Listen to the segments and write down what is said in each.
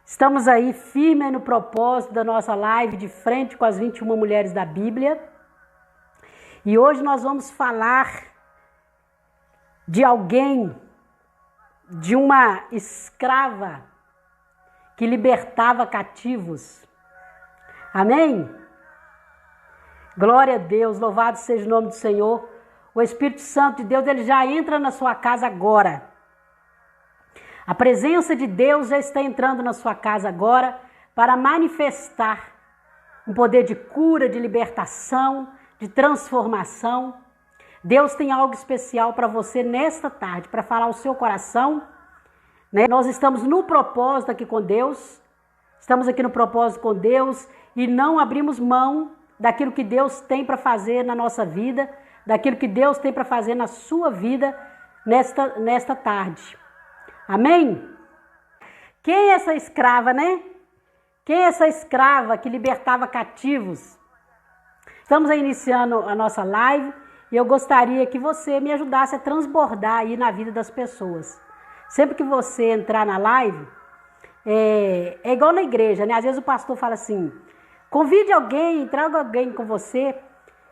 Estamos aí firmes no propósito da nossa live de frente com as 21 mulheres da Bíblia. E hoje nós vamos falar de alguém, de uma escrava que libertava cativos. Amém? Glória a Deus, louvado seja o nome do Senhor. O Espírito Santo de Deus, ele já entra na sua casa agora. A presença de Deus já está entrando na sua casa agora para manifestar um poder de cura, de libertação, de transformação. Deus tem algo especial para você nesta tarde, para falar ao seu coração. Né? Nós estamos no propósito aqui com Deus, estamos aqui no propósito com Deus e não abrimos mão daquilo que Deus tem para fazer na nossa vida, daquilo que Deus tem para fazer na sua vida nesta tarde. Amém? Quem é essa escrava, né? Quem é essa escrava que libertava cativos? Estamos aí iniciando a nossa live e eu gostaria que você me ajudasse a transbordar aí na vida das pessoas. Sempre que você entrar na live, é igual na igreja, né? Às vezes o pastor fala assim, convide alguém, traga alguém com você,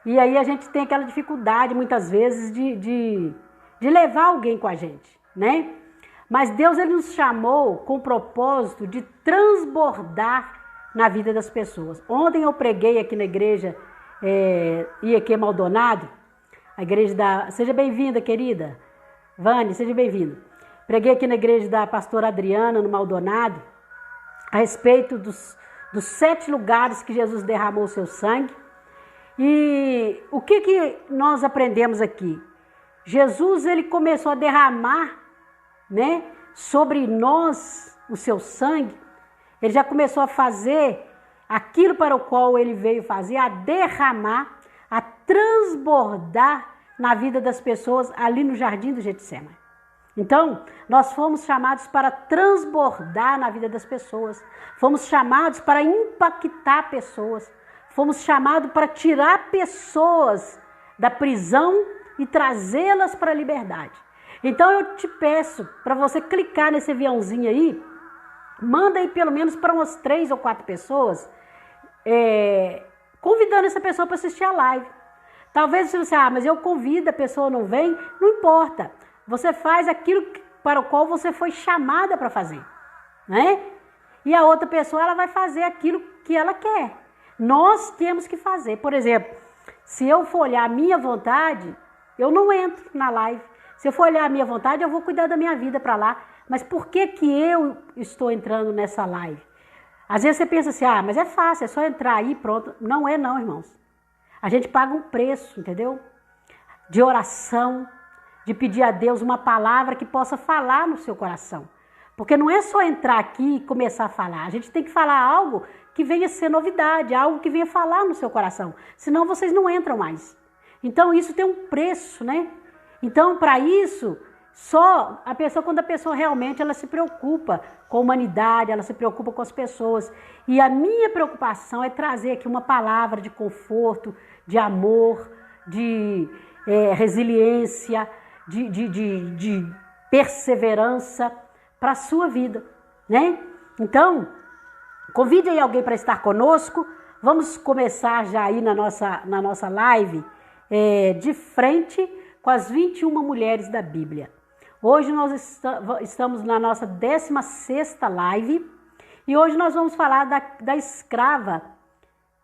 e aí a gente tem aquela dificuldade muitas vezes de levar alguém com a gente, né? Mas Deus ele nos chamou com o propósito de transbordar na vida das pessoas. Ontem eu preguei aqui na igreja IEQ Maldonado, a igreja da... Seja bem-vinda, querida. Vânia, seja bem-vinda. Preguei aqui na igreja da pastora Adriana, no Maldonado, a respeito dos 7 lugares que Jesus derramou o seu sangue. E o que nós aprendemos aqui? Jesus ele começou a derramar, né, sobre nós o seu sangue. Ele já começou a fazer aquilo para o qual ele veio fazer, a derramar, a transbordar na vida das pessoas ali no jardim do Getsemane. Então, nós fomos chamados para transbordar na vida das pessoas, fomos chamados para impactar pessoas, fomos chamados para tirar pessoas da prisão e trazê-las para a liberdade. Então eu te peço para você clicar nesse aviãozinho aí, manda aí pelo menos para umas 3 ou 4 pessoas, convidando essa pessoa para assistir a live. Talvez você, mas eu convido, a pessoa não vem, não importa. Você faz aquilo para o qual você foi chamada para fazer, né? E a outra pessoa ela vai fazer aquilo que ela quer. Nós temos que fazer. Por exemplo, se eu for olhar a minha vontade, eu não entro na live. Se eu for olhar a minha vontade, eu vou cuidar da minha vida para lá. Mas por que eu estou entrando nessa live? Às vezes você pensa assim, mas é fácil, é só entrar aí e pronto. Não é não, irmãos. A gente paga um preço, entendeu? De oração, de pedir a Deus uma palavra que possa falar no seu coração. Porque não é só entrar aqui e começar a falar. A gente tem que falar algo que venha ser novidade, algo que venha falar no seu coração. Senão vocês não entram mais. Então isso tem um preço, né? Então, para isso, só a pessoa, quando a pessoa realmente ela se preocupa com a humanidade, ela se preocupa com as pessoas. E a minha preocupação é trazer aqui uma palavra de conforto, de amor, de resiliência, de perseverança para a sua vida, né? Então, convide aí alguém para estar conosco. Vamos começar já aí na nossa live de frente com as 21 mulheres da Bíblia. Hoje nós estamos na nossa 16ª live e hoje nós vamos falar da escrava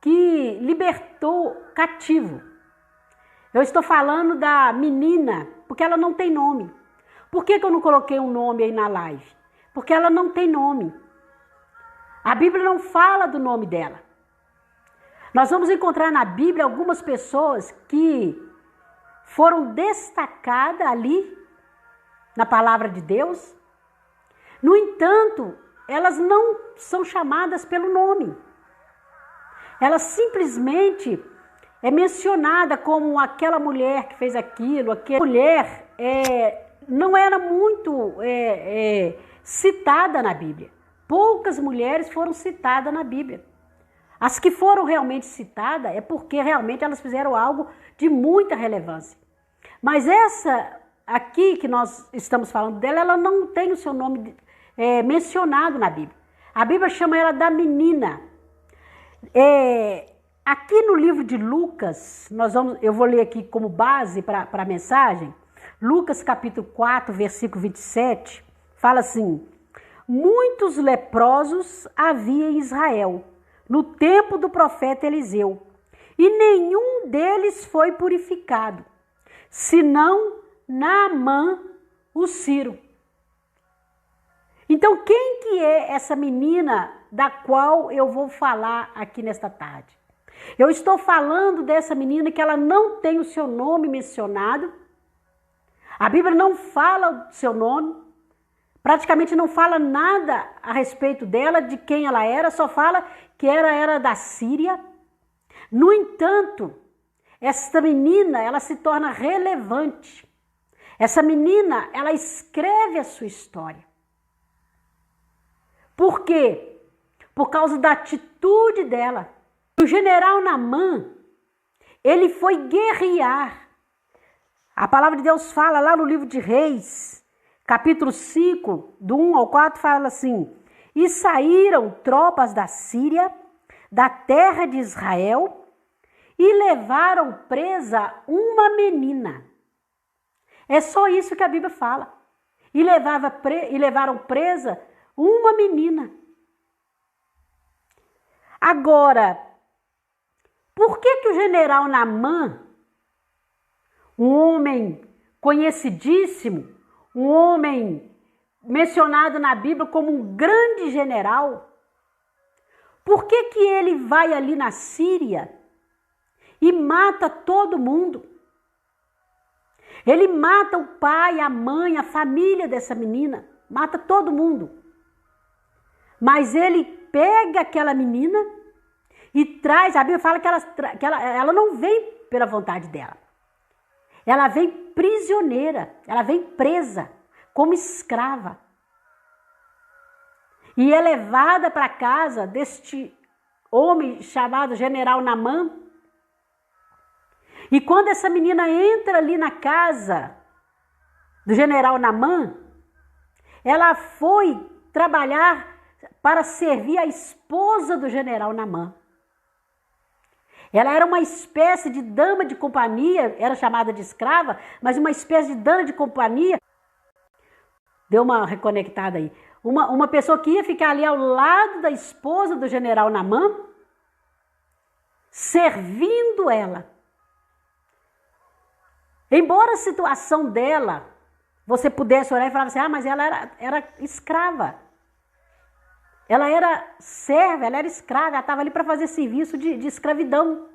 que libertou cativo. Eu estou falando da menina porque ela não tem nome. Por que eu não coloquei um nome aí na live? Porque ela não tem nome. A Bíblia não fala do nome dela. Nós vamos encontrar na Bíblia algumas pessoas que foram destacadas ali na palavra de Deus. No entanto, elas não são chamadas pelo nome. Elas simplesmente é mencionada como aquela mulher que fez aquilo. Aquela mulher não era muito citada na Bíblia. Poucas mulheres foram citadas na Bíblia. As que foram realmente citadas é porque realmente elas fizeram algo de muita relevância. Mas essa aqui que nós estamos falando dela, ela não tem o seu nome mencionado na Bíblia. A Bíblia chama ela da menina. Aqui no livro de Lucas, eu vou ler aqui como base para a mensagem. Lucas capítulo 4, versículo 27, fala assim: muitos leprosos havia em Israel, no tempo do profeta Eliseu, e nenhum deles foi purificado, senão Naamã, o Sírio. Então, quem que é essa menina da qual eu vou falar aqui nesta tarde? Eu estou falando dessa menina que ela não tem o seu nome mencionado. A Bíblia não fala o seu nome, praticamente não fala nada a respeito dela, de quem ela era, só fala que ela era da Síria. No entanto, essa menina, ela se torna relevante. Essa menina, ela escreve a sua história. Por quê? Por causa da atitude dela. O general Naamã, ele foi guerrear. A palavra de Deus fala lá no livro de Reis, capítulo 5, do 1 ao 4, fala assim: e saíram tropas da Síria, da terra de Israel, e levaram presa uma menina. É só isso que a Bíblia fala. E levaram presa uma menina. Agora, por que o general Naamã, um homem conhecidíssimo, um homem mencionado na Bíblia como um grande general, por que ele vai ali na Síria e mata todo mundo? Ele mata o pai, a mãe, a família dessa menina, mata todo mundo. Mas ele pega aquela menina e traz, a Bíblia fala que ela não vem pela vontade dela. Ela vem prisioneira, ela vem presa, como escrava. E é levada para casa deste homem chamado general Naamã. E quando essa menina entra ali na casa do general Naamã, ela foi trabalhar para servir a esposa do general Naamã. Ela era uma espécie de dama de companhia, era chamada de escrava, mas uma espécie de dama de companhia. Deu uma reconectada aí. Uma pessoa que ia ficar ali ao lado da esposa do general Naamã, servindo ela. Embora a situação dela, você pudesse olhar e falar assim, mas ela era escrava. Ela era serva, ela era escrava, ela estava ali para fazer serviço de escravidão.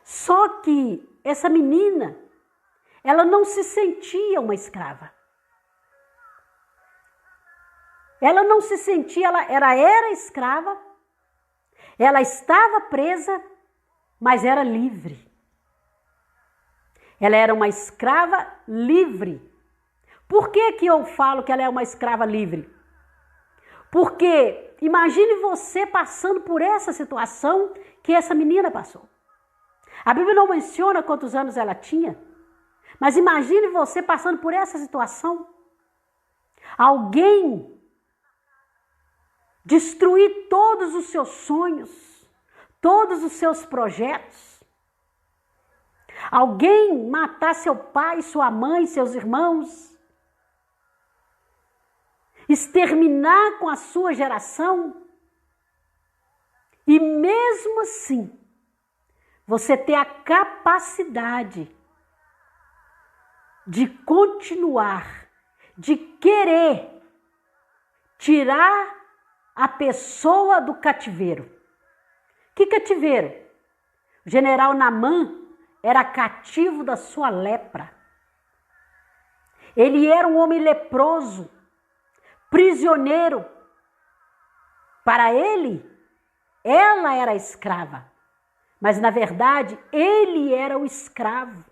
Só que essa menina, ela não se sentia uma escrava. Ela não se sentia, ela era escrava, ela estava presa, mas era livre. Ela era uma escrava livre. Por que eu falo que ela é uma escrava livre? Porque imagine você passando por essa situação que essa menina passou. A Bíblia não menciona quantos anos ela tinha, mas imagine você passando por essa situação. Alguém destruir todos os seus sonhos, todos os seus projetos. Alguém matar seu pai, sua mãe, seus irmãos. Exterminar com a sua geração. E mesmo assim, você ter a capacidade de continuar, de querer tirar a pessoa do cativeiro. Que cativeiro? O general Naamã era cativo da sua lepra. Ele era um homem leproso, prisioneiro. Para ele, ela era escrava. Mas, na verdade, ele era o escravo.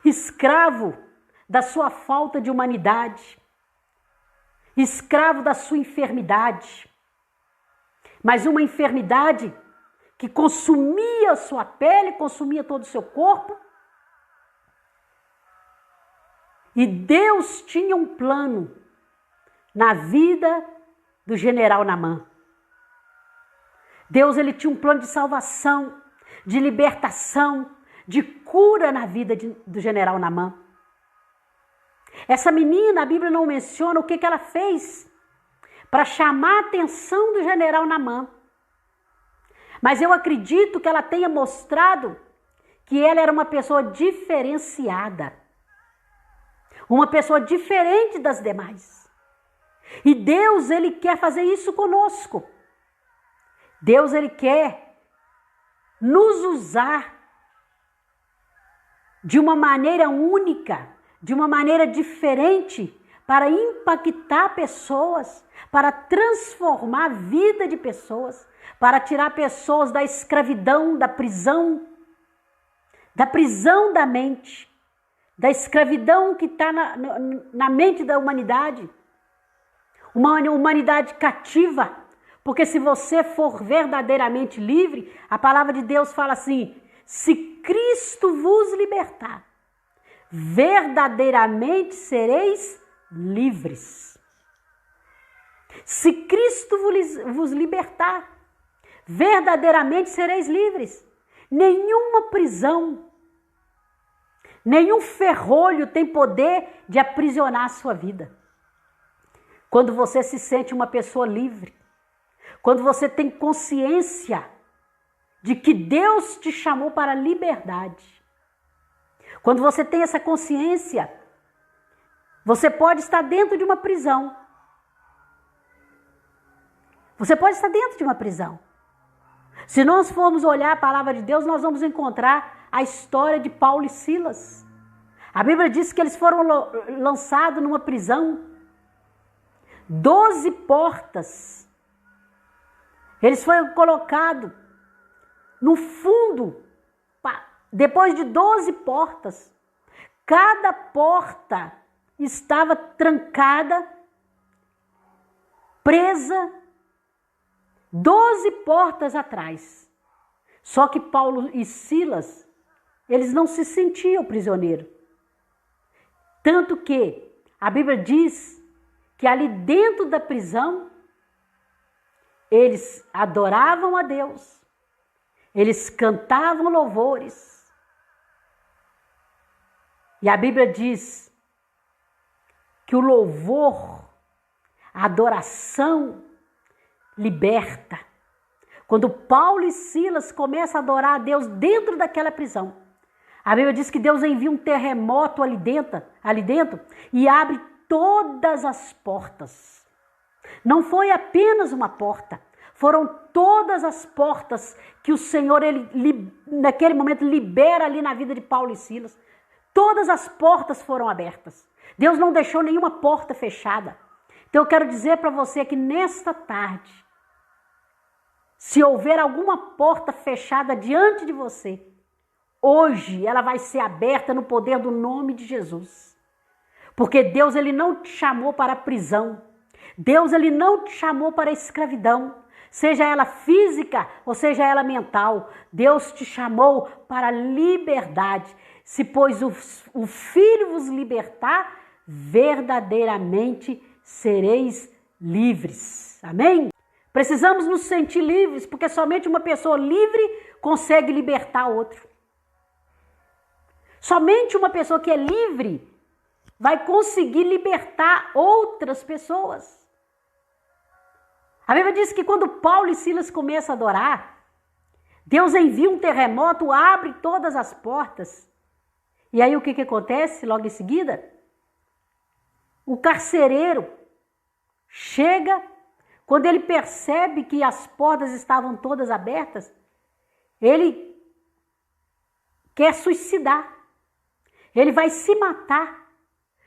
Escravo da sua falta de humanidade. Escravo da sua enfermidade. Mas uma enfermidade que consumia a sua pele, consumia todo o seu corpo. E Deus tinha um plano na vida do general Naamã. Deus, ele tinha um plano de salvação, de libertação, de cura na vida do general Naamã. Essa menina, a Bíblia não menciona o que ela fez para chamar a atenção do general Naamã. Mas eu acredito que ela tenha mostrado que ela era uma pessoa diferenciada. Uma pessoa diferente das demais. E Deus, ele quer fazer isso conosco. Deus, ele quer nos usar de uma maneira única, de uma maneira diferente, para impactar pessoas, para transformar a vida de pessoas, para tirar pessoas da escravidão, da prisão da mente, da escravidão que está na mente da humanidade, uma humanidade cativa, porque se você for verdadeiramente livre, a palavra de Deus fala assim: se Cristo vos libertar, verdadeiramente sereis livres. Se Cristo vos libertar, verdadeiramente sereis livres. Nenhuma prisão, nenhum ferrolho tem poder de aprisionar a sua vida. Quando você se sente uma pessoa livre, quando você tem consciência de que Deus te chamou para a liberdade, quando você tem essa consciência, você pode estar dentro de uma prisão. Você pode estar dentro de uma prisão. Se nós formos olhar a palavra de Deus, nós vamos encontrar a história de Paulo e Silas. A Bíblia diz que eles foram lançados numa prisão. 12 portas. Eles foram colocados no fundo, depois de 12 portas. Cada porta estava trancada, presa, 12 portas atrás. Só que Paulo e Silas, eles não se sentiam prisioneiros. Tanto que a Bíblia diz que ali dentro da prisão, eles adoravam a Deus, eles cantavam louvores. E a Bíblia diz que o louvor, a adoração, liberta. Quando Paulo e Silas começam a adorar a Deus dentro daquela prisão, a Bíblia diz que Deus envia um terremoto ali dentro e abre todas as portas. Não foi apenas uma porta, foram todas as portas que o Senhor, naquele momento, libera ali na vida de Paulo e Silas. Todas as portas foram abertas. Deus não deixou nenhuma porta fechada. Então eu quero dizer para você que nesta tarde, se houver alguma porta fechada diante de você, hoje ela vai ser aberta no poder do nome de Jesus. Porque Deus, ele não te chamou para a prisão. Deus, ele não te chamou para a escravidão, seja ela física ou seja ela mental. Deus te chamou para a liberdade. Se, pois, o Filho vos libertar, verdadeiramente sereis livres. Amém? Precisamos nos sentir livres, porque somente uma pessoa livre consegue libertar outro. Somente uma pessoa que é livre vai conseguir libertar outras pessoas. A Bíblia diz que quando Paulo e Silas começam a adorar, Deus envia um terremoto, abre todas as portas. E aí o que acontece logo em seguida? O carcereiro chega, quando ele percebe que as portas estavam todas abertas, ele quer suicidar. Ele vai se matar.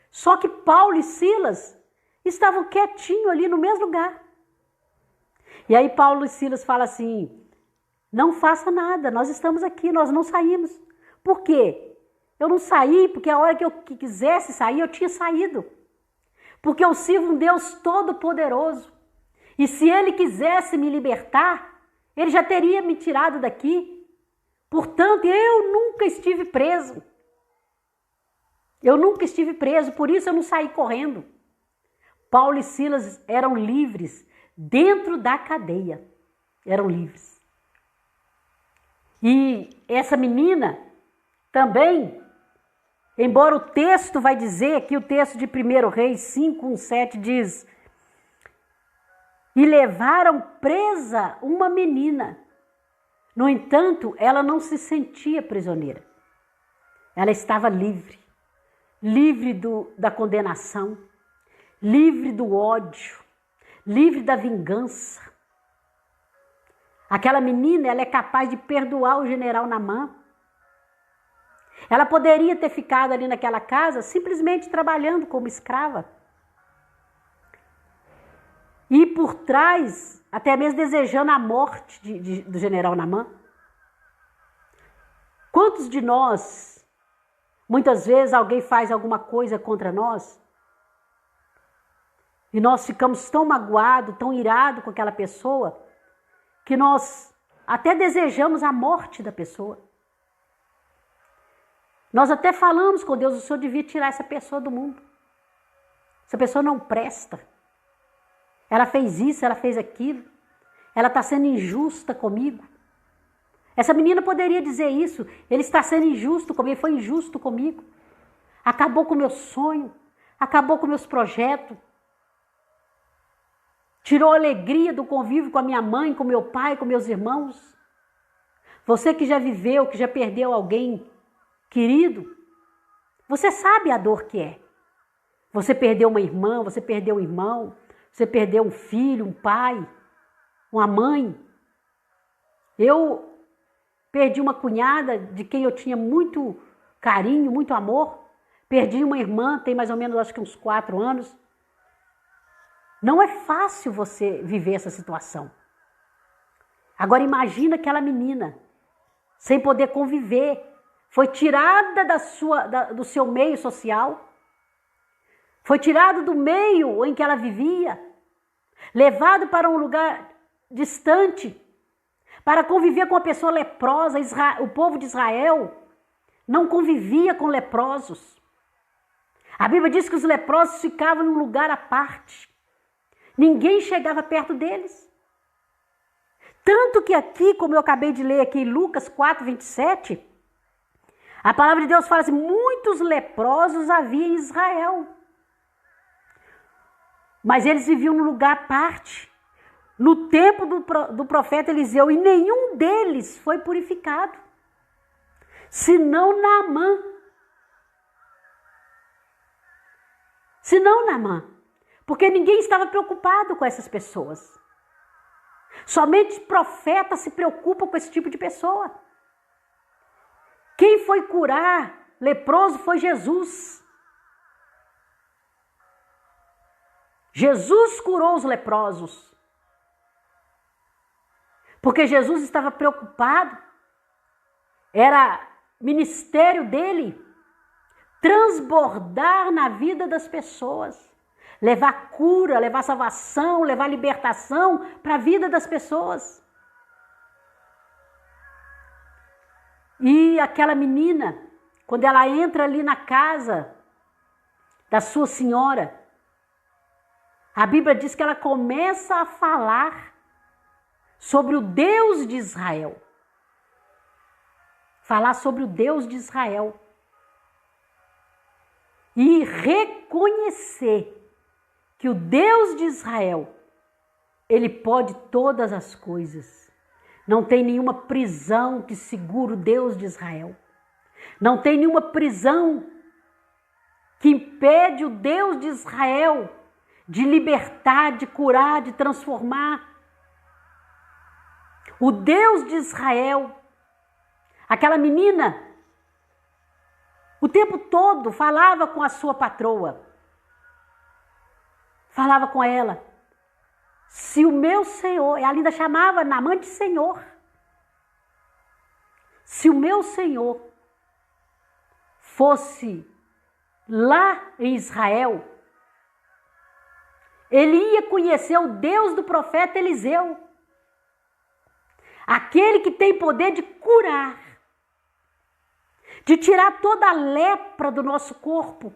Só que Paulo e Silas estavam quietinhos ali no mesmo lugar. E aí Paulo e Silas falam assim: não faça nada, nós estamos aqui, nós não saímos. Por quê? Eu não saí porque a hora que eu quisesse sair, eu tinha saído. Porque eu sirvo um Deus todo-poderoso. E se Ele quisesse me libertar, Ele já teria me tirado daqui. Portanto, eu nunca estive preso. Eu nunca estive preso, por isso eu não saí correndo. Paulo e Silas eram livres, dentro da cadeia, eram livres. E essa menina também, embora o texto vai dizer, aqui o texto de 1 Reis 5:1-7 diz: e levaram presa uma menina. No entanto, ela não se sentia prisioneira. Ela estava livre. Livre da condenação. Livre do ódio. Livre da vingança. Aquela menina, ela é capaz de perdoar o general Naamã. Ela poderia ter ficado ali naquela casa simplesmente trabalhando como escrava. E por trás, até mesmo desejando a morte do general Naamã. Quantos de nós, muitas vezes alguém faz alguma coisa contra nós, e nós ficamos tão magoados, tão irados com aquela pessoa, que nós até desejamos a morte da pessoa. Nós até falamos com Deus: o Senhor devia tirar essa pessoa do mundo. Essa pessoa não presta. Ela fez isso, ela fez aquilo. Ela está sendo injusta comigo. Essa menina poderia dizer isso. Ele está sendo injusto comigo, ele foi injusto comigo. Acabou com o meu sonho, acabou com meus projetos. Tirou a alegria do convívio com a minha mãe, com meu pai, com meus irmãos. Você que já viveu, que já perdeu alguém querido, você sabe a dor que é. Você perdeu uma irmã, você perdeu um irmão, você perdeu um filho, um pai, uma mãe. Eu perdi uma cunhada de quem eu tinha muito carinho, muito amor. Perdi uma irmã, tem mais ou menos acho que uns 4 anos. Não é fácil você viver essa situação. Agora imagina aquela menina, sem poder conviver, foi tirada do seu meio social, foi tirada do meio em que ela vivia, levado para um lugar distante, para conviver com uma pessoa leprosa. O povo de Israel não convivia com leprosos. A Bíblia diz que os leprosos ficavam em um lugar à parte. Ninguém chegava perto deles. Tanto que aqui, como eu acabei de ler aqui em Lucas 4:27, a palavra de Deus fala assim: muitos leprosos havia em Israel. Mas eles viviam num lugar à parte, no tempo do profeta Eliseu, e nenhum deles foi purificado, senão Naamã. Senão Naamã. Porque ninguém estava preocupado com essas pessoas. Somente profeta se preocupa com esse tipo de pessoa. Quem foi curar leproso foi Jesus. Jesus curou os leprosos. Porque Jesus estava preocupado. Era ministério dele transbordar na vida das pessoas. Levar cura, levar salvação, levar libertação para a vida das pessoas. E aquela menina, quando ela entra ali na casa da sua senhora, a Bíblia diz que ela começa a falar sobre o Deus de Israel. Falar sobre o Deus de Israel. E reconhecer que o Deus de Israel, ele pode todas as coisas. Não tem nenhuma prisão que segure o Deus de Israel. Não tem nenhuma prisão que impede o Deus de Israel de libertar, de curar, de transformar. O Deus de Israel, aquela menina, o tempo todo falava com a sua patroa. Falava com ela: se o meu Senhor, ela ainda chamava Naamã de Senhor. Se o meu Senhor fosse lá em Israel, ele ia conhecer o Deus do profeta Eliseu. Aquele que tem poder de curar, de tirar toda a lepra do nosso corpo.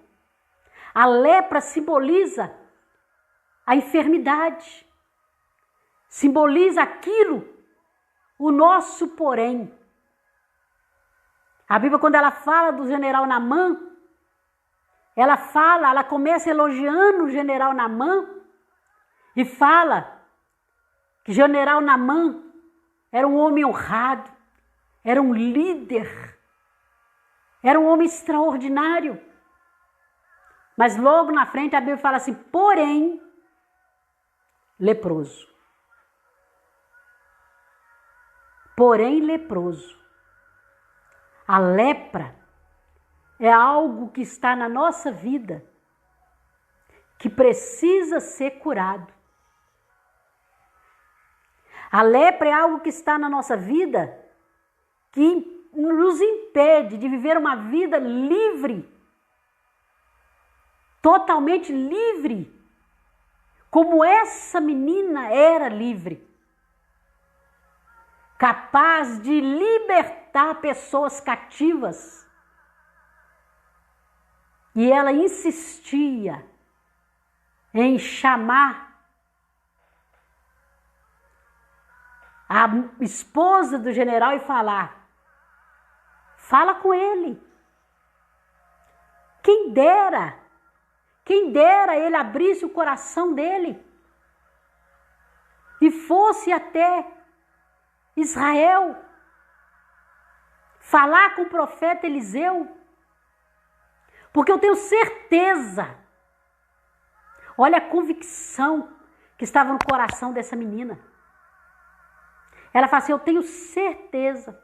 A lepra simboliza a enfermidade. simboliza aquilo, o nosso porém. A Bíblia, quando ela fala do general Naamã, ela começa elogiando o general Naamã e fala que o general Naamã era um homem honrado, era um líder, era um homem extraordinário. Mas logo na frente a Bíblia fala assim, porém, leproso. Porém, leproso. A lepra é algo que está na nossa vida, que precisa ser curado. A lepra é algo que está na nossa vida, que nos impede de viver uma vida livre, totalmente livre, como essa menina era livre, capaz de libertar pessoas cativas. E ela insistia em chamar a esposa do general e falar, fala com ele. Quem dera ele abrisse o coração dele e fosse até Israel falar com o profeta Eliseu, porque eu tenho certeza, olha a convicção que estava no coração dessa menina. Ela fala assim, eu tenho certeza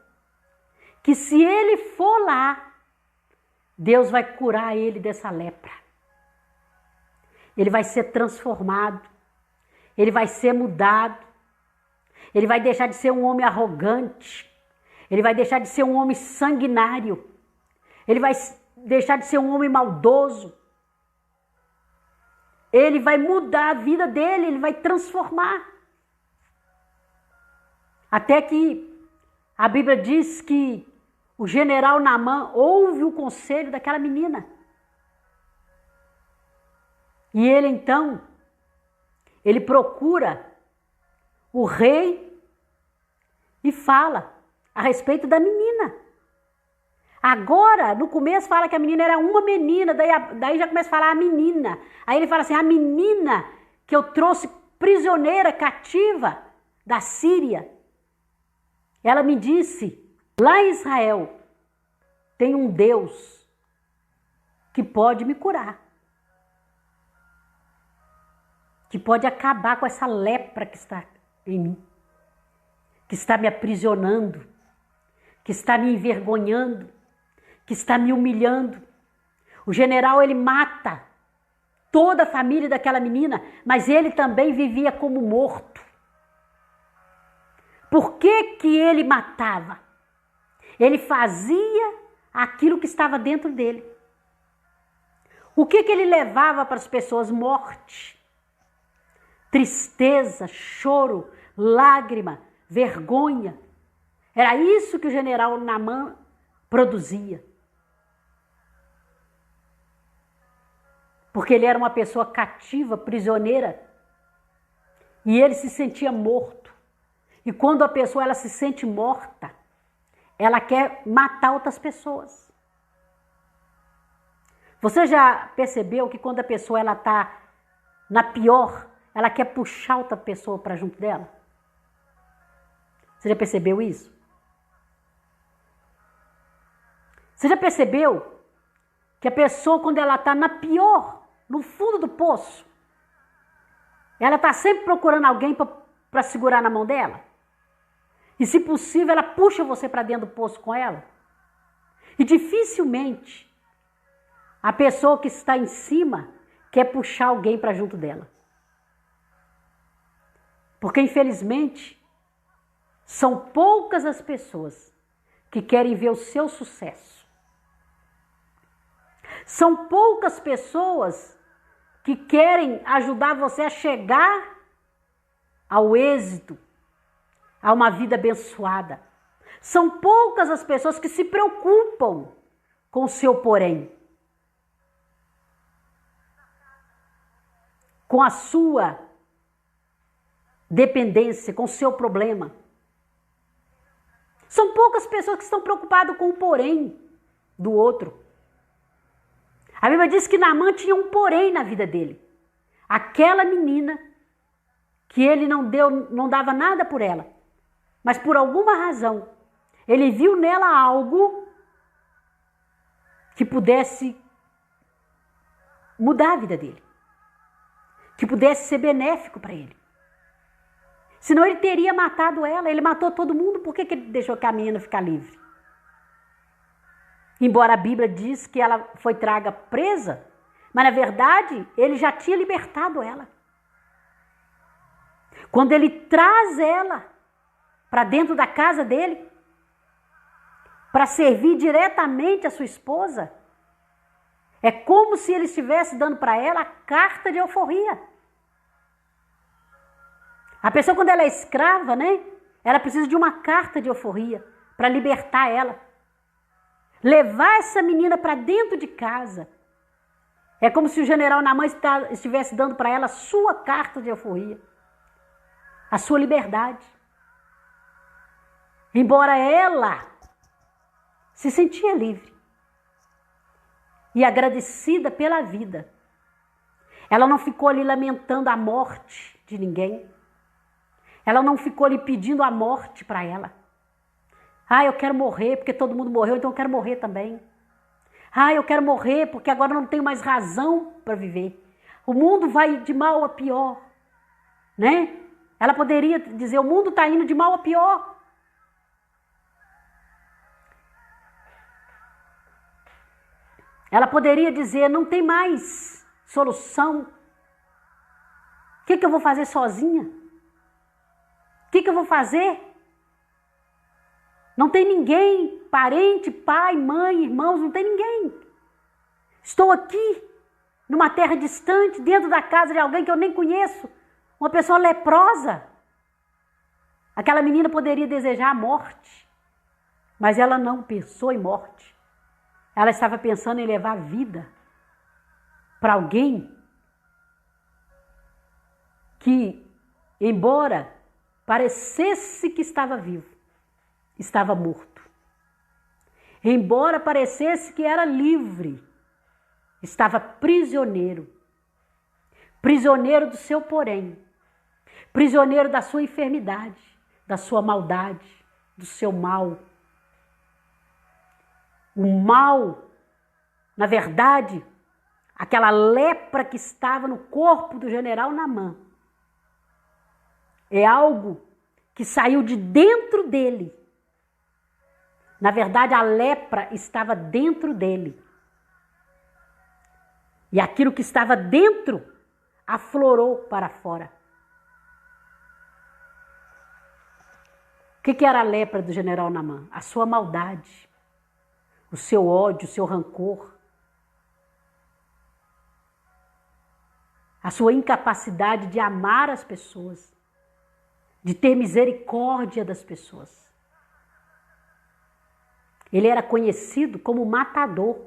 que se ele for lá, Deus vai curar ele dessa lepra. Ele vai ser transformado, ele vai ser mudado, ele vai deixar de ser um homem arrogante, ele vai deixar de ser um homem sanguinário, ele vai deixar de ser um homem maldoso, ele vai mudar a vida dele, ele vai transformar. Até que a Bíblia diz que o general Naamã ouve o conselho daquela menina. E ele então, ele procura o rei e fala a respeito da menina. Agora, no começo fala que a menina era uma menina, daí já começa a falar a menina. Aí ele fala assim, a menina que eu trouxe prisioneira, cativa da Síria. Ela me disse, lá em Israel tem um Deus que pode me curar. Que pode acabar com essa lepra que está em mim, que está me aprisionando, que está me envergonhando, que está me humilhando. O general, ele mata toda a família daquela menina, mas ele também vivia como morto. Por que que ele matava? Ele fazia aquilo que estava dentro dele. O que que ele levava para as pessoas? Morte. Tristeza, choro, lágrima, vergonha. Era isso que o general Naamã produzia. Porque ele era uma pessoa cativa, prisioneira, e ele se sentia morto. E quando a pessoa ela se sente morta, ela quer matar outras pessoas. Você já percebeu que quando a pessoa ela está na pior, ela quer puxar outra pessoa para junto dela? Você já percebeu isso? Você já percebeu que a pessoa, quando ela está na pior, no fundo do poço, ela está sempre procurando alguém para segurar na mão dela? E, se possível, ela puxa você para dentro do poço com ela? E dificilmente a pessoa que está em cima quer puxar alguém para junto dela. Porque, infelizmente, são poucas as pessoas que querem ver o seu sucesso. São poucas pessoas que querem ajudar você a chegar ao êxito, a uma vida abençoada. São poucas as pessoas que se preocupam com o seu porém, com a sua dependência, com o seu problema. São poucas pessoas que estão preocupadas com o porém do outro. A Bíblia diz que Naamã tinha um porém na vida dele. Aquela menina que ele não dava nada por ela, mas por alguma razão ele viu nela algo que pudesse mudar a vida dele, que pudesse ser benéfico para ele. Senão ele teria matado ela. Ele matou todo mundo. Por que ele deixou que a menina ficar livre? Embora a Bíblia diz que ela foi traga presa, mas na verdade ele já tinha libertado ela. Quando ele traz ela para dentro da casa dele, para servir diretamente a sua esposa, é como se ele estivesse dando para ela a carta de alforria. A pessoa, quando ela é escrava, né? Ela precisa de uma carta de alforria para libertar ela. Levar essa menina para dentro de casa. É como se o general Naamã estivesse dando para ela a sua carta de alforria. A sua liberdade. Embora ela se sentia livre e agradecida pela vida. Ela não ficou ali lamentando a morte de ninguém. Ela não ficou ali pedindo a morte para ela. Eu quero morrer porque todo mundo morreu, então eu quero morrer também. Eu quero morrer porque agora não tenho mais razão para viver. O mundo vai de mal a pior, né? Ela poderia dizer, o mundo está indo de mal a pior. Ela poderia dizer, não tem mais solução. O que eu vou fazer sozinha? O que eu vou fazer? Não tem ninguém, parente, pai, mãe, irmãos, não tem ninguém. Estou aqui, numa terra distante, dentro da casa de alguém que eu nem conheço, uma pessoa leprosa. Aquela menina poderia desejar a morte, mas ela não pensou em morte. Ela estava pensando em levar vida para alguém que, embora parecesse que estava vivo, estava morto. Embora parecesse que era livre, estava prisioneiro. Prisioneiro do seu porém. Prisioneiro da sua enfermidade, da sua maldade, do seu mal. O mal, na verdade, aquela lepra que estava no corpo do general Naamã, é algo que saiu de dentro dele. Na verdade, a lepra estava dentro dele. E aquilo que estava dentro aflorou para fora. O que era a lepra do general Naamã? A sua maldade, o seu ódio, o seu rancor, a sua incapacidade de amar as pessoas, de ter misericórdia das pessoas. Ele era conhecido como matador.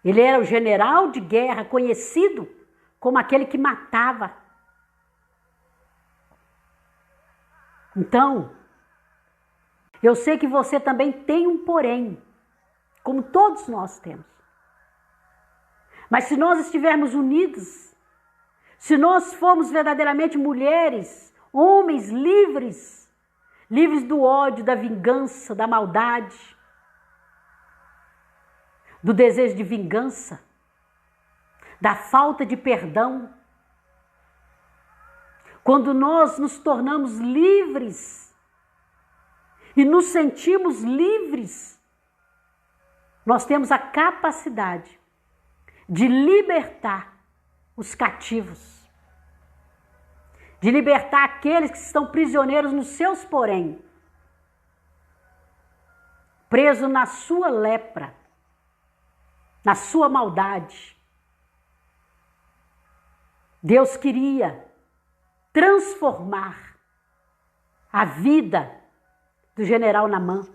Ele era o general de guerra, conhecido como aquele que matava. Então, eu sei que você também tem um porém, como todos nós temos. Mas se nós estivermos unidos, se nós formos verdadeiramente mulheres, homens livres, livres do ódio, da vingança, da maldade, do desejo de vingança, da falta de perdão, quando nós nos tornamos livres e nos sentimos livres, nós temos a capacidade de libertar os cativos, de libertar aqueles que estão prisioneiros nos seus porém, preso na sua lepra, na sua maldade. Deus queria transformar a vida do general Naamã.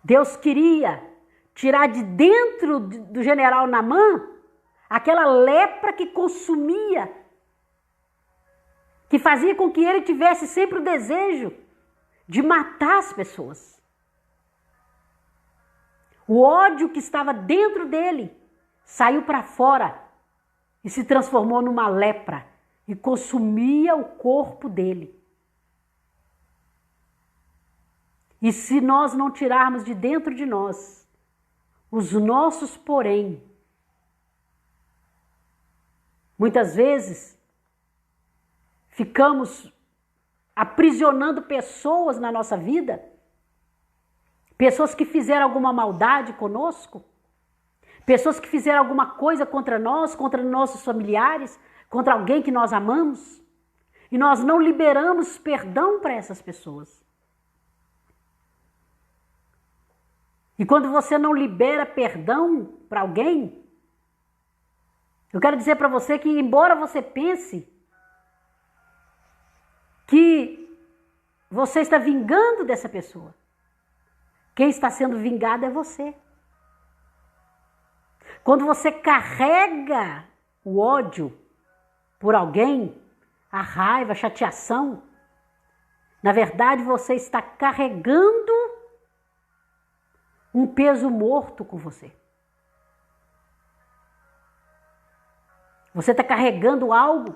Deus queria tirar de dentro do general Naamã aquela lepra que consumia que fazia com que ele tivesse sempre o desejo de matar as pessoas. O ódio que estava dentro dele saiu para fora e se transformou numa lepra e consumia o corpo dele. E se nós não tirarmos de dentro de nós os nossos porém, muitas vezes ficamos aprisionando pessoas na nossa vida, pessoas que fizeram alguma maldade conosco, pessoas que fizeram alguma coisa contra nós, contra nossos familiares, contra alguém que nós amamos, e nós não liberamos perdão para essas pessoas. E quando você não libera perdão para alguém, eu quero dizer para você que, embora você pense que você está vingando dessa pessoa, quem está sendo vingado é você. Quando você carrega o ódio por alguém, a raiva, a chateação, na verdade você está carregando um peso morto com você. Você está carregando algo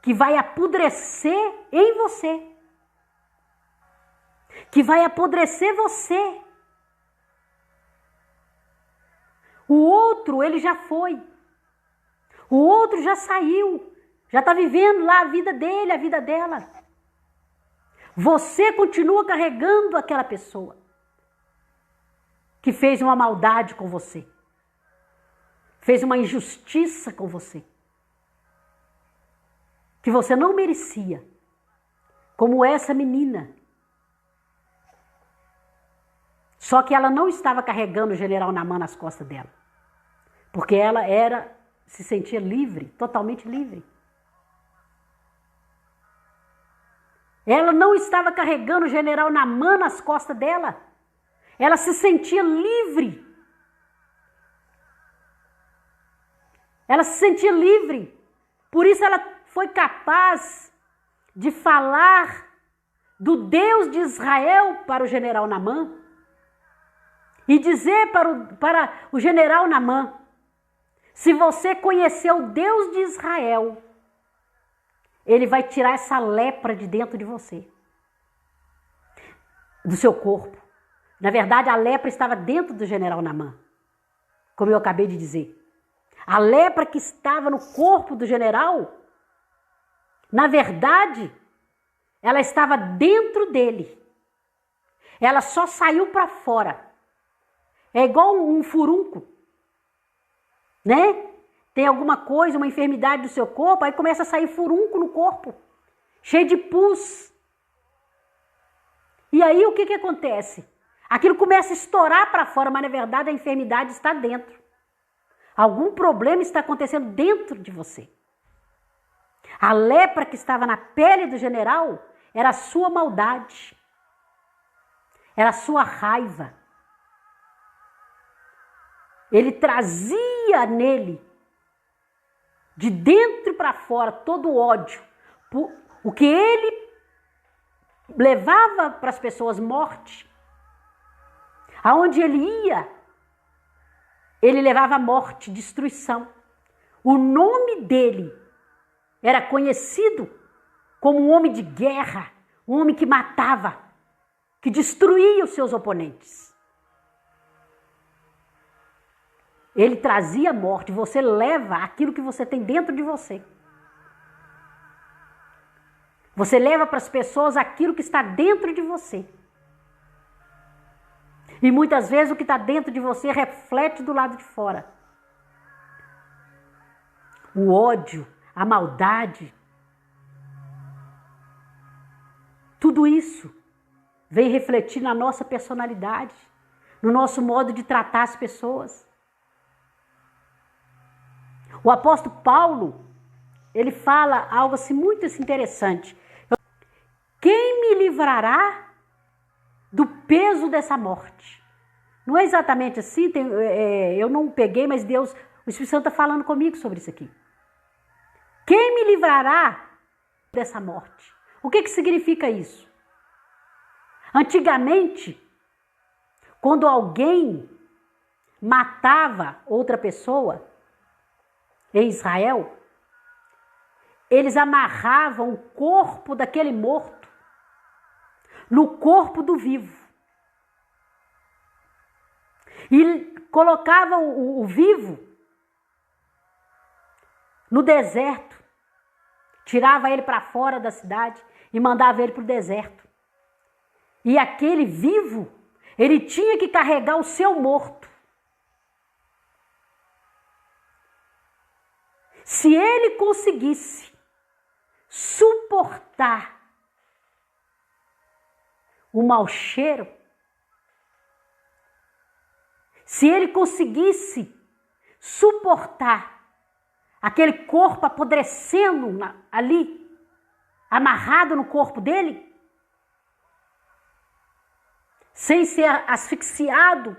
que vai apodrecer em você. Que vai apodrecer você. O outro, ele já foi. O outro já saiu. Já está vivendo lá a vida dele, a vida dela. Você continua carregando aquela pessoa que fez uma maldade com você. Fez uma injustiça com você. Que você não merecia. Como essa menina. Só que ela não estava carregando o general Naamã nas costas dela. Porque ela se sentia livre, totalmente livre. Ela não estava carregando o general Naamã nas costas dela. Ela se sentia livre. Ela se sentia livre. Por isso ela foi capaz de falar do Deus de Israel para o general Naamã. E dizer para o general Naamã: se você conhecer o Deus de Israel, ele vai tirar essa lepra de dentro de você, do seu corpo. Na verdade, a lepra estava dentro do general Naamã, como eu acabei de dizer. A lepra que estava no corpo do general, na verdade, ela estava dentro dele. Ela só saiu para fora. É igual um furúnculo, né? Tem alguma coisa, uma enfermidade do seu corpo, aí começa a sair furúnculo no corpo, cheio de pus. E aí o que acontece? Aquilo começa a estourar para fora, mas na verdade a enfermidade está dentro. Algum problema está acontecendo dentro de você. A lepra que estava na pele do general era a sua maldade, era a sua raiva. Ele trazia nele, de dentro para fora, todo o ódio. O que ele levava para as pessoas, morte. Aonde ele ia, ele levava morte, destruição. O nome dele era conhecido como um homem de guerra, um homem que matava, que destruía os seus oponentes. Ele trazia morte. Você leva aquilo que você tem dentro de você. Você leva para as pessoas aquilo que está dentro de você. E muitas vezes o que está dentro de você reflete do lado de fora. O ódio, a maldade. Tudo isso vem refletir na nossa personalidade, no nosso modo de tratar as pessoas. O apóstolo Paulo, ele fala algo assim muito interessante. Quem me livrará do peso dessa morte? Não é exatamente assim, eu não peguei, mas Deus, o Espírito Santo está falando comigo sobre isso aqui. Quem me livrará dessa morte. O que significa isso? Antigamente, quando alguém matava outra pessoa em Israel, eles amarravam o corpo daquele morto no corpo do vivo. E colocavam o vivo no deserto. Tirava ele para fora da cidade e mandava ele para o deserto. E aquele vivo, ele tinha que carregar o seu morto. Se ele conseguisse suportar o mau cheiro, se ele conseguisse suportar aquele corpo apodrecendo ali, amarrado no corpo dele, sem ser asfixiado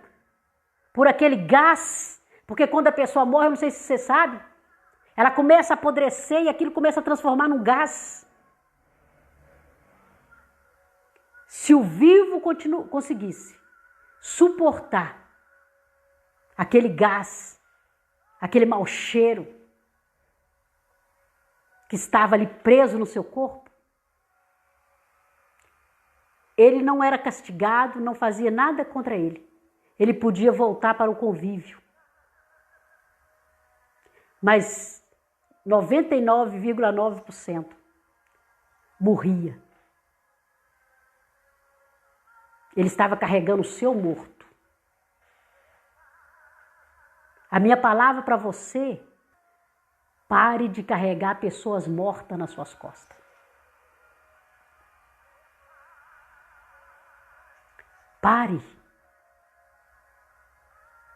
por aquele gás, porque quando a pessoa morre, eu não sei se você sabe, ela começa a apodrecer e aquilo começa a transformar num gás. Se o vivo conseguisse suportar aquele gás, aquele mau cheiro que estava ali preso no seu corpo, ele não era castigado, não fazia nada contra ele. Ele podia voltar para o convívio. Mas 99,9% morria. Ele estava carregando o seu morto. A minha palavra para você: pare de carregar pessoas mortas nas suas costas. Pare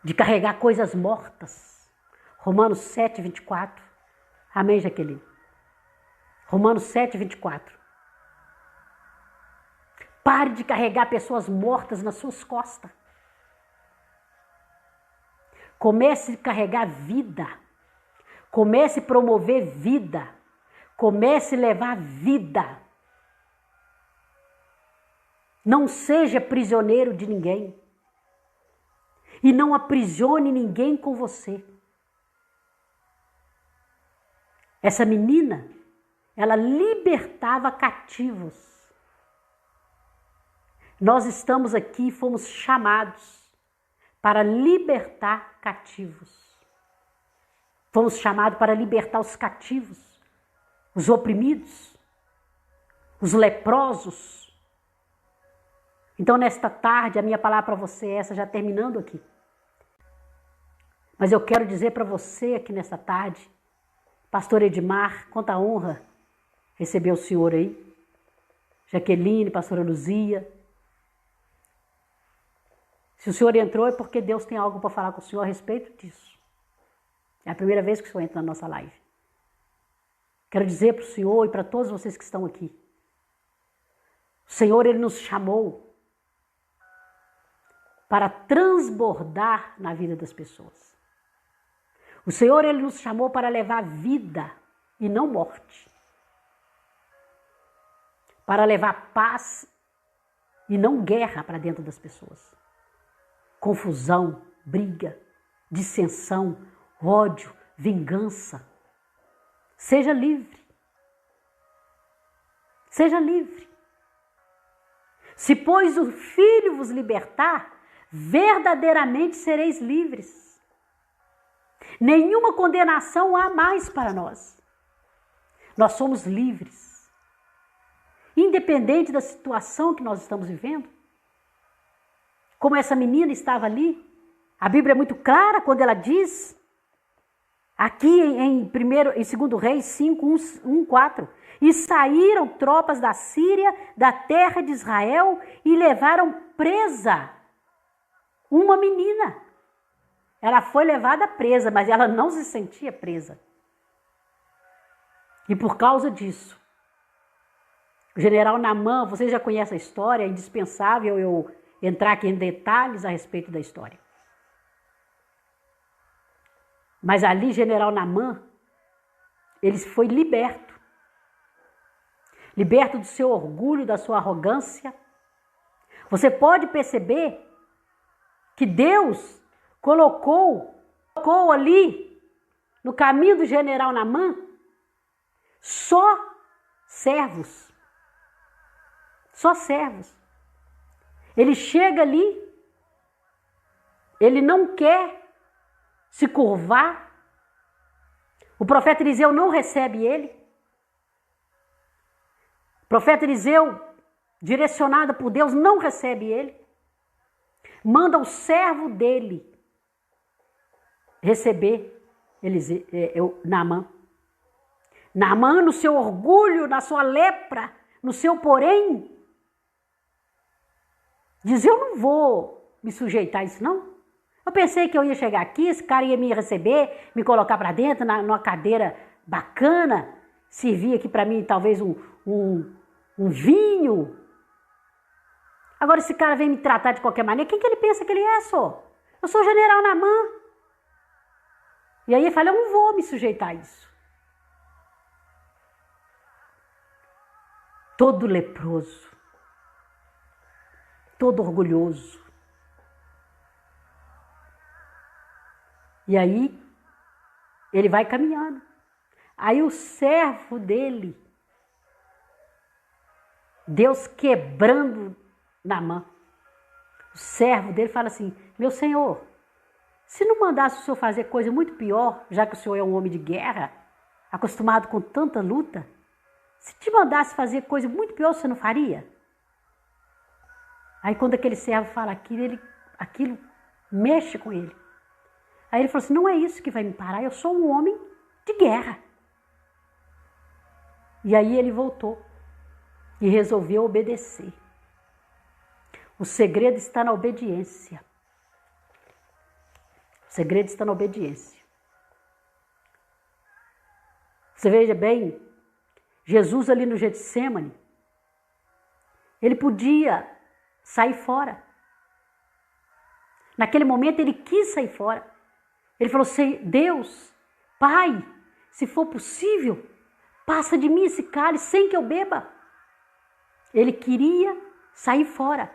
de carregar coisas mortas. Romanos 7, 24. Amém, Jaqueline? Romanos 7, 24. Pare de carregar pessoas mortas nas suas costas. Comece a carregar vida. Comece a promover vida. Comece a levar vida. Não seja prisioneiro de ninguém. E não aprisione ninguém com você. Essa menina, ela libertava cativos. Nós estamos aqui, fomos chamados para libertar cativos. Fomos chamados para libertar os cativos, os oprimidos, os leprosos. Então, nesta tarde, a minha palavra para você é essa, já terminando aqui. Mas eu quero dizer para você aqui nesta tarde, Pastor Edmar, quanta honra receber o senhor aí. Jaqueline, Pastora Luzia. Se o senhor entrou é porque Deus tem algo para falar com o senhor a respeito disso. É a primeira vez que o senhor entra na nossa live. Quero dizer para o senhor e para todos vocês que estão aqui. O Senhor, Ele nos chamou para transbordar na vida das pessoas. O Senhor, Ele nos chamou para levar vida e não morte. Para levar paz e não guerra para dentro das pessoas. Confusão, briga, dissensão, ódio, vingança. Seja livre. Seja livre. Se, pois, o Filho vos libertar, verdadeiramente sereis livres. Nenhuma condenação há mais para nós. Nós somos livres. Independente da situação que nós estamos vivendo. Como essa menina estava ali, a Bíblia é muito clara quando ela diz, aqui em 2 Reis 5, 1, 4, e saíram tropas da Síria, da terra de Israel, e levaram presa uma menina. Ela foi levada presa, mas ela não se sentia presa. E por causa disso, o general Naamã, vocês já conhecem a história, é indispensável eu entrar aqui em detalhes a respeito da história. Mas ali, general Naamã, ele foi liberto. liberto do seu orgulho, da sua arrogância. Você pode perceber que Deus colocou ali no caminho do general Naamã só servos. Só servos. Ele chega ali, ele não quer se curvar. O profeta Eliseu não recebe ele. O profeta Eliseu, direcionado por Deus, não recebe ele. Manda o servo dele receber Naamã. Naamã, no seu orgulho, na sua lepra, no seu porém, diz: eu não vou me sujeitar a isso, não. Eu pensei que eu ia chegar aqui, esse cara ia me receber, me colocar para dentro, numa cadeira bacana, servir aqui para mim talvez um vinho. Agora esse cara vem me tratar de qualquer maneira. Quem que ele pensa que ele é, só? Eu sou o general Naamã. E aí ele fala: eu não vou me sujeitar a isso. Todo leproso, todo orgulhoso. E aí, ele vai caminhando. Aí o servo dele, Deus quebrando Naamã, o servo dele fala assim: meu senhor, se não mandasse o senhor fazer coisa muito pior, já que o senhor é um homem de guerra, acostumado com tanta luta, se te mandasse fazer coisa muito pior, você não faria? Aí quando aquele servo fala aquilo mexe com ele. Aí ele falou assim: não é isso que vai me parar, eu sou um homem de guerra. E aí ele voltou e resolveu obedecer. O segredo está na obediência. O segredo está na obediência. Você veja bem, Jesus ali no Getsemane, ele podia sair fora. Naquele momento ele quis sair fora. Ele falou assim: Deus, Pai, se for possível, passa de mim esse cálice sem que eu beba. Ele queria sair fora.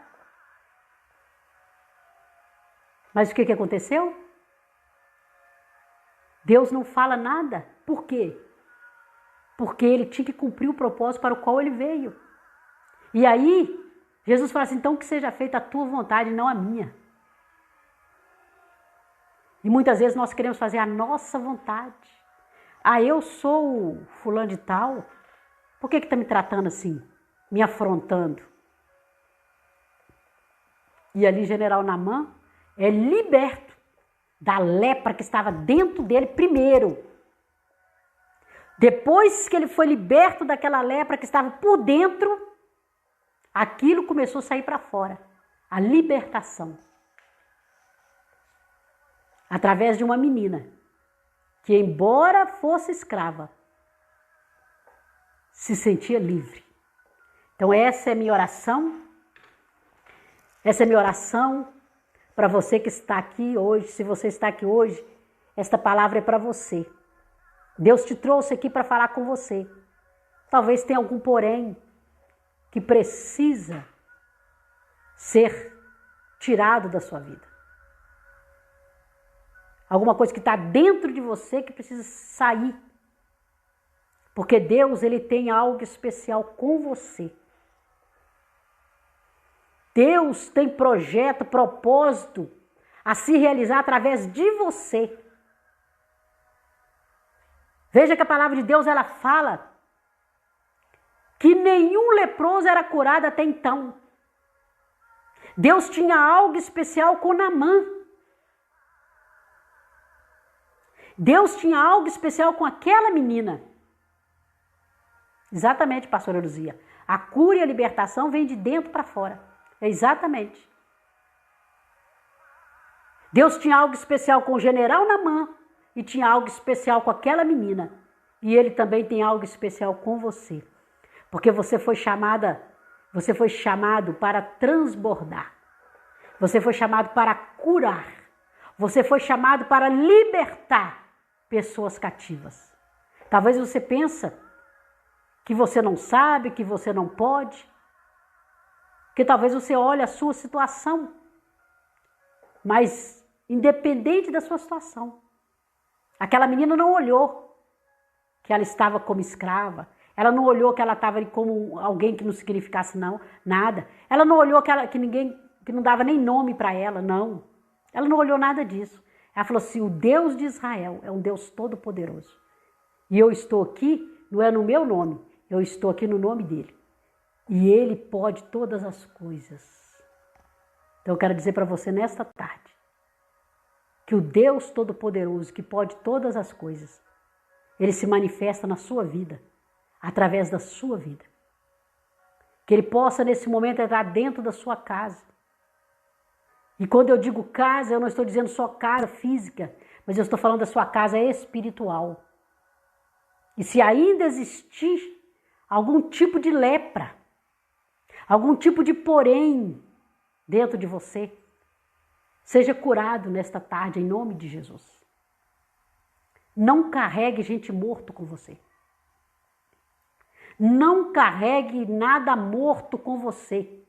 Mas o que aconteceu? Deus não fala nada. Por quê? Porque ele tinha que cumprir o propósito para o qual ele veio. E aí, Jesus fala assim: então que seja feita a tua vontade, não a minha. E muitas vezes nós queremos fazer a nossa vontade. Ah, eu sou o fulano de tal. Por que está me tratando assim? Me afrontando? E ali, general Naamã é liberto da lepra que estava dentro dele primeiro. Depois que ele foi liberto daquela lepra que estava por dentro, aquilo começou a sair para fora. A libertação. Através de uma menina que, embora fosse escrava, se sentia livre. Então essa é minha oração. Essa é minha oração para você que está aqui hoje. Se você está aqui hoje, esta palavra é para você. Deus te trouxe aqui para falar com você. Talvez tenha algum porém que precisa ser tirado da sua vida. Alguma coisa que está dentro de você que precisa sair. Porque Deus, ele tem algo especial com você. Deus tem projeto, propósito a se realizar através de você. Veja que a palavra de Deus, ela fala que nenhum leproso era curado até então. Deus tinha algo especial com Naamã. Deus tinha algo especial com aquela menina. Exatamente, pastora Luzia. A cura e a libertação vem de dentro para fora. É exatamente. Deus tinha algo especial com o general Naamã e tinha algo especial com aquela menina. E ele também tem algo especial com você. Porque você foi chamado para transbordar. Você foi chamado para curar. Você foi chamado para libertar pessoas cativas. Talvez você pense que você não sabe, que você não pode. Que talvez você olhe a sua situação, mas independente da sua situação. Aquela menina não olhou que ela estava como escrava. Ela não olhou que ela estava como alguém que não significasse nada. Ela não olhou que não dava nem nome para ela, não. Ela não olhou nada disso. Ela falou assim, o Deus de Israel é um Deus todo-poderoso. E eu estou aqui, não é no meu nome, eu estou aqui no nome dele. E ele pode todas as coisas. Então eu quero dizer para você nesta tarde, que o Deus todo-poderoso, que pode todas as coisas, ele se manifesta na sua vida, através da sua vida. Que ele possa nesse momento entrar dentro da sua casa. E quando eu digo casa, eu não estou dizendo só casa física, mas eu estou falando da sua casa espiritual. E se ainda existir algum tipo de lepra, algum tipo de porém dentro de você, seja curado nesta tarde, em nome de Jesus. Não carregue gente morto com você. Não carregue nada morto com você.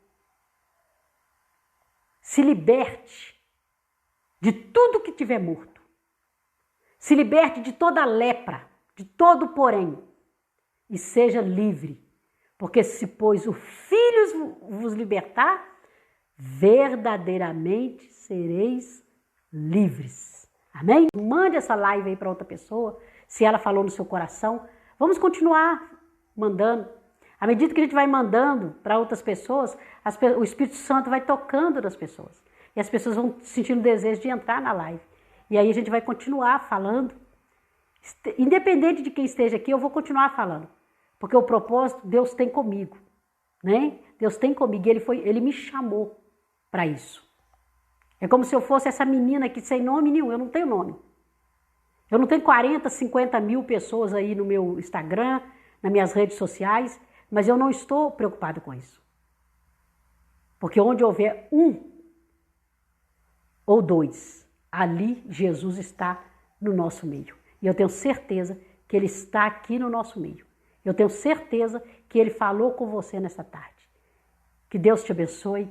Se liberte de tudo que tiver morto. Se liberte de toda lepra, de todo porém. E seja livre. Porque se pois o Filho vos libertar, verdadeiramente sereis livres. Amém? Mande essa live aí para outra pessoa, se ela falou no seu coração. Vamos continuar mandando. À medida que a gente vai mandando para outras pessoas, o Espírito Santo vai tocando nas pessoas. E as pessoas vão sentindo desejo de entrar na live. E aí a gente vai continuar falando. Independente de quem esteja aqui, eu vou continuar falando. Porque o propósito, Deus tem comigo. Né? Deus tem comigo. Ele me chamou para isso. É como se eu fosse essa menina aqui sem nome nenhum. Eu não tenho nome. Eu não tenho 40, 50 mil pessoas aí no meu Instagram, nas minhas redes sociais. Mas eu não estou preocupado com isso. Porque onde houver um ou dois, ali Jesus está no nosso meio. E eu tenho certeza que Ele está aqui no nosso meio. Eu tenho certeza que Ele falou com você nessa tarde. Que Deus te abençoe.